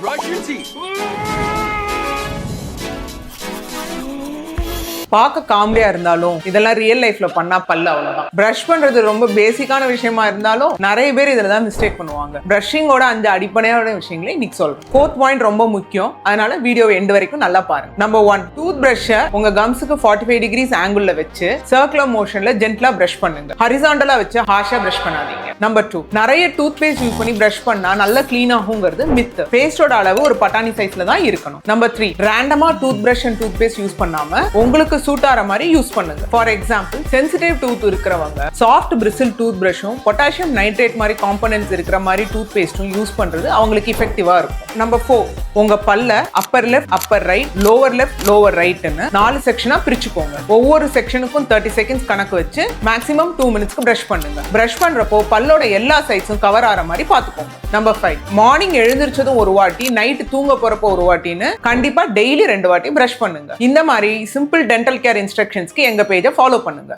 Brush your teeth. பார்க்க காமெடியா இருந்தாலும் இதெல்லாம் ரியல் லைஃப்ல பண்ணா பல்ல அவ்வளவுதான். பிரஷ் பண்றது ரொம்ப பேசிக்கான விஷயமா இருந்தாலும் நிறைய பேர் இதுல தான் மிஸ்டேக் பண்ணுவாங்க. பிரஷிங்கோட 5 அடிப்படையான விஷயங்களை இன்னைக்கு சொல்றேன். 4th பாயிண்ட் ரொம்ப முக்கியம், அதனால வீடியோ எண்ட் வரைக்கும் நல்லா பாருங்க. நம்பர் 1, டூத் பிரஷை உங்க கம்ஸுக்கு 45 டிகிரிஸ் ஆங்கிள் வச்சு சர்க்குலர் மோஷன்ல ஜென்ட்லா பிரஷ் பண்ணுங்க. ஹரிசாண்டலா வச்சு ஹார்ஷா பிரஷ் பண்ணாதீங்க. நம்பர் 2, நிறைய டூத் பேஸ்ட் யூஸ் பண்ணி பிரஷ் பண்ணா நல்லா கிளீன் ஆகுங்கிறது மித். பேஸ்டோட அளவு ஒரு பட்டாணி சைஸ்ல தான் இருக்கணும். நம்பர் 3, ரேண்டமா tooth brush and tooth paste use பண்ணாம உங்களுக்கு சூட் ஆற மாதிரி யூஸ் பண்ணுங்க. ஃபார் எக்ஸாம்பிள், சென்சிட்டிவ் டூத் இருக்கிறவங்க சாஃப்ட் பிரிசில் டூத் பிரஷும் பொட்டாசியம் நைட்ரேட் மாதிரி காம்பனன்ட்ஸ் இருக்கிற மாதிரி டூத் பேஸ்டும் யூஸ் பண்றது அவங்களுக்கு எஃபெக்டிவா இருக்கும். நம்பர் 4, உங்க பல்ல upper left, upper right, lower left, லோவர் ரைட்னு 4 செக்ஷனா பிரிச்சுக்கோங்க. ஒவ்வொரு செக்ஷனுக்கும் 30 செகண்ட்ஸ் கணக்கு வச்சு மேக்ஸிமம் 2 மினிட்ஸ்க்கு பிரஷ் பண்ணுங்க. பிரஷ் பண்றப்போ பல்லோட எல்லா சைட்ஸும் கவர் ஆற மாதிரி பாத்துக்கோங்க. நம்பர் 5, மார்னிங் எழுந்திரிச்சதும் ஒரு வாட்டி, நைட் தூங்க போறப்போ ஒரு வாட்டின்னு கண்டிப்பா டெய்லி 2 வாட்டி பிரஷ் பண்ணுங்க. இந்த மாதிரி சிம்பிள் டென்டல் கேர் இன்ஸ்ட்ரக்ஷன்ஸ்க்கு எங்க பேஜை ஃபாலோ பண்ணுங்க.